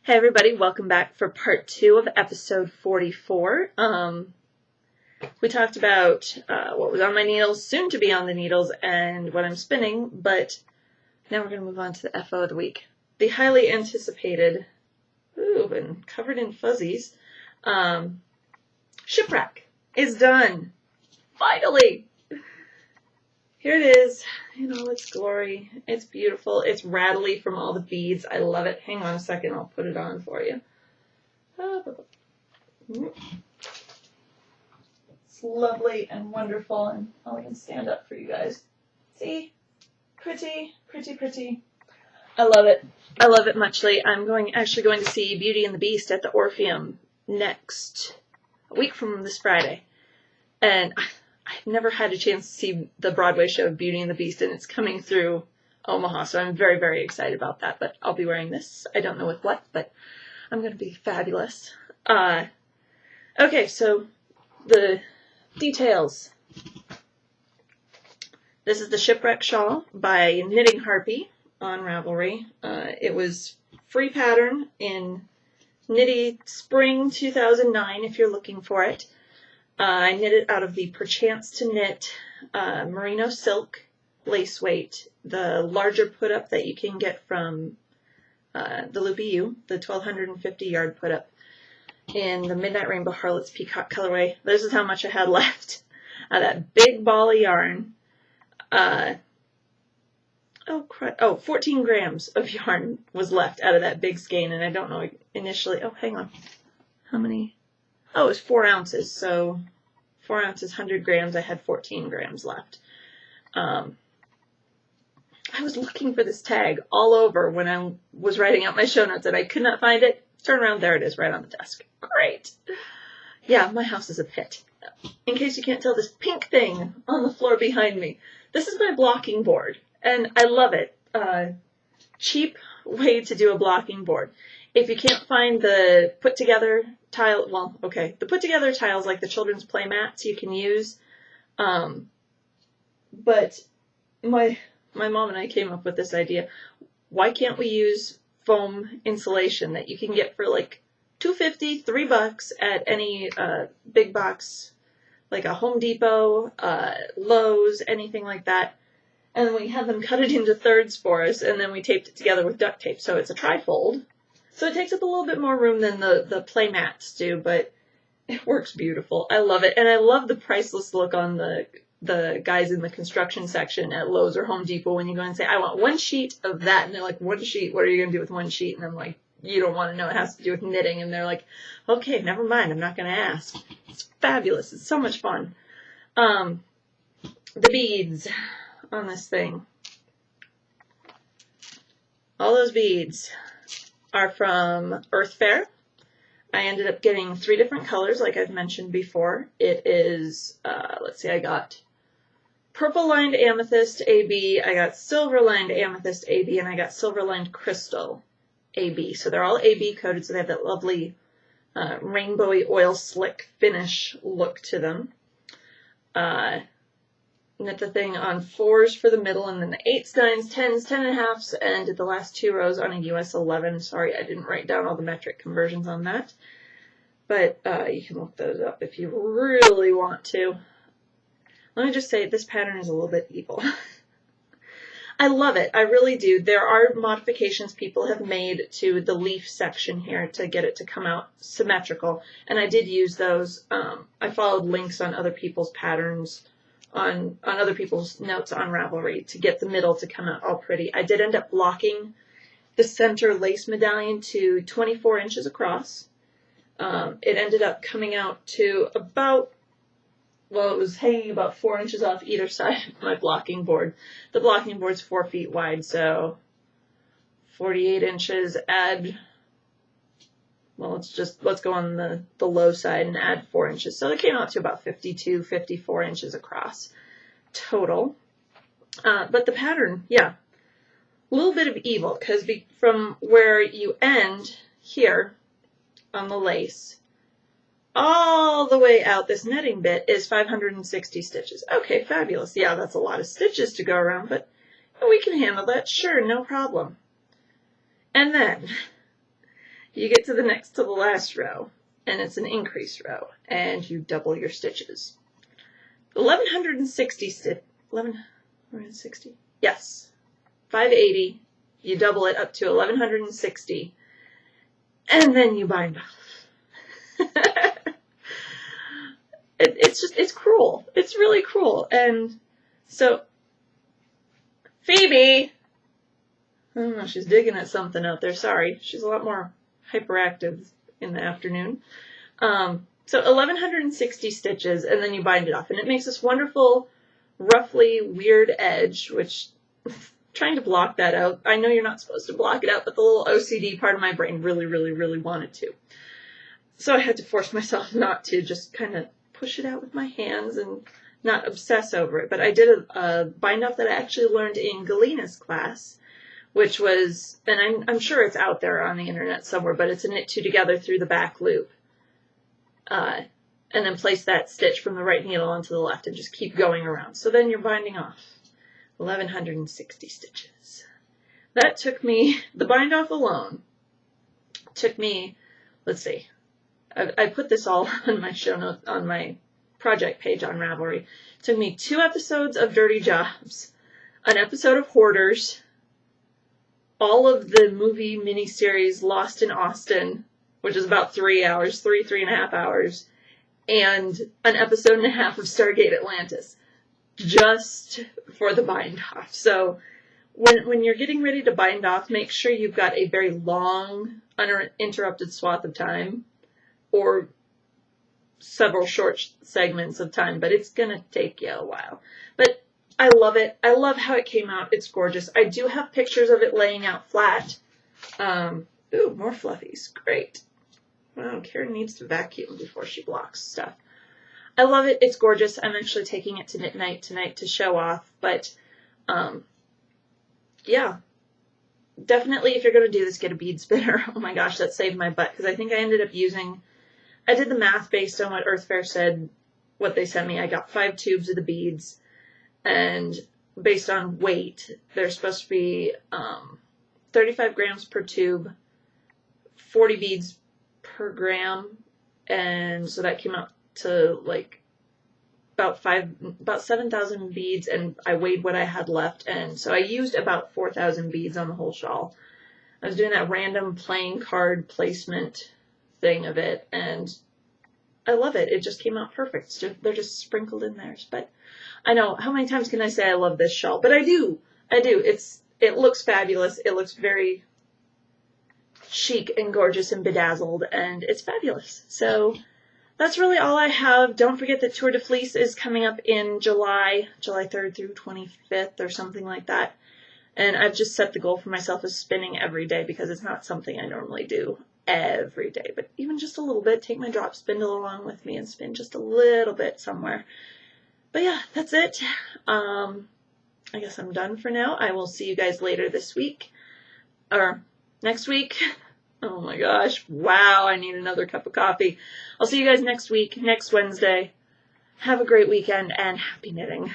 Hey everybody, welcome back for part 2 of episode 44. We talked about what was on my needles, soon to be on the needles, and what I'm spinning, but now we're going to move on to the FO of the week. The highly anticipated, and covered in fuzzies, shipwreck is done. Finally! Here it is in all its glory. It's beautiful. It's rattly from all the beads. I love it. Hang on a second. I'll put it on for you. It's lovely and wonderful. And I'll even stand up for you guys. See? Pretty, pretty, pretty. I love it. I love it muchly. I'm actually going to see Beauty and the Beast at the Orpheum next week from this Friday. And I've never had a chance to see the Broadway show of Beauty and the Beast, and it's coming through Omaha, so I'm very, very excited about that. But I'll be wearing this. I don't know with what, but I'm going to be fabulous. Okay, so the details. This is the Shipwreck Shawl by Knitting Harpy on Ravelry. It was free pattern in Knitty Spring 2009 if you're looking for it. I knit it out of the Perchance to Knit merino silk lace weight, the larger put-up that you can get from the Loopy U, the 1250 yard put-up in the Midnight Rainbow Harlot's Peacock colorway. This is how much I had left of that big ball of yarn. 14 grams of yarn was left out of that big skein, and I don't know initially. Oh, hang on. How many? Oh, it was 4 ounces, so 4 ounces, 100 grams, I had 14 grams left. I was looking for this tag all over when I was writing out my show notes, and I could not find it. Turn around, there it is, right on the desk. Great. Yeah, my house is a pit. In case you can't tell, this pink thing on the floor behind me, this is my blocking board, and I love it. Cheap way to do a blocking board. If you can't find the put-together tile, the put-together tiles like the children's play mats you can use. But my mom and I came up with this idea. Why can't we use foam insulation that you can get for like $2.50, $3 at any big box, like a Home Depot, Lowe's, anything like that. And we had them cut it into thirds for us, and then we taped it together with duct tape. So it's a trifold. So it takes up a little bit more room than the play mats do, but it works beautiful. I love it. And I love the priceless look on the guys in the construction section at Lowe's or Home Depot when you go and say, I want 1 sheet of that. And they're like, 1 sheet? What are you going to do with 1 sheet? And I'm like, you don't want to know. It has to do with knitting. And they're like, okay, never mind. I'm not going to ask. It's fabulous. It's so much fun. The beads on this thing. All those beads are from Earth Fair. I ended up getting 3 different colors, like I've mentioned before. It is, I got purple-lined amethyst AB, I got silver-lined amethyst AB, and I got silver-lined crystal AB. So they're all AB coated, so they have that lovely rainbowy oil slick finish look to them. Knit the thing on 4s for the middle, and then the 8s, 9s, 10s, 10.5s, and did the last 2 rows on a US 11. Sorry, I didn't write down all the metric conversions on that. But you can look those up if you really want to. Let me just say, this pattern is a little bit evil. I love it. I really do. There are modifications people have made to the leaf section here to get it to come out symmetrical, and I did use those. I followed links on other people's patterns, on other people's notes on Ravelry to get the middle to come out all pretty. I did end up blocking the center lace medallion to 24 inches across. It ended up coming out to about, it was hanging about 4 inches off either side of my blocking board. The blocking board's 4 feet wide, so 48 inches, let's go on the low side and add 4 inches. So it came out to about 52, 54 inches across total. But the pattern, a little bit of evil, because from where you end here on the lace, all the way out this netting bit is 560 stitches. Okay, fabulous. Yeah, that's a lot of stitches to go around, but we can handle that. Sure, no problem. And then you get to the last row, and it's an increase row, and you double your stitches. 1160, yes, 580, you double it up to 1160, and then you bind off. It's cruel. It's really cruel. And so, Phoebe, I don't know, she's digging at something out there. Sorry. She's a lot more hyperactive in the afternoon. So 1160 stitches, and then you bind it off. And it makes this wonderful, roughly weird edge, which, trying to block that out. I know you're not supposed to block it out, but the little OCD part of my brain really, really, really wanted to. So I had to force myself not to, just kind of push it out with my hands and not obsess over it. But I did a bind off that I actually learned in Galina's class, which was, and I'm sure it's out there on the internet somewhere, but it's a knit two together through the back loop. And then place that stitch from the right needle onto the left and just keep going around. So then you're binding off 1160 stitches. That took me, the bind off alone, took me, let's see, I put this all on my show notes, on my project page on Ravelry. It took me 2 episodes of Dirty Jobs, an episode of Hoarders, all of the movie miniseries Lost in Austin, which is about 3 hours, 3.5 hours, and an episode and a half of Stargate Atlantis, just for the bind off. So when you're getting ready to bind off, make sure you've got a very long, uninterrupted swath of time, or several short segments of time, but it's going to take you a while. But I love it. I love how it came out. It's gorgeous. I do have pictures of it laying out flat. Ooh, more fluffies. Great. Wow, Karen needs to vacuum before she blocks stuff. I love it. It's gorgeous. I'm actually taking it to Knit Night tonight to show off. But, yeah. Definitely, if you're going to do this, get a bead spinner. Oh my gosh, that saved my butt. Because I think I ended up using... I did the math based on what Earth Fair said, what they sent me. I got 5 tubes of the beads. And based on weight, they're supposed to be 35 grams per tube, 40 beads per gram. And so that came out to like about 7,000 beads, and I weighed what I had left, and so I used about 4,000 beads on the whole shawl. I was doing that random playing card placement thing of it, and I love it. It just came out perfect. They're just sprinkled in there. But I know, how many times can I say I love this shawl? But I do. It looks fabulous. It looks very chic and gorgeous and bedazzled, and it's fabulous. So that's really all I have. Don't forget that Tour de Fleece is coming up in July 3rd through 25th or something like that. And I've just set the goal for myself of spinning every day, because it's not something I normally do every day. But even just a little bit, take my drop spindle along with me and spin just a little bit somewhere. But yeah, that's it. I guess I'm done for now. I will see you guys later this week. Or next week. Oh my gosh. Wow, I need another cup of coffee. I'll see you guys next week, next Wednesday. Have a great weekend, and happy knitting.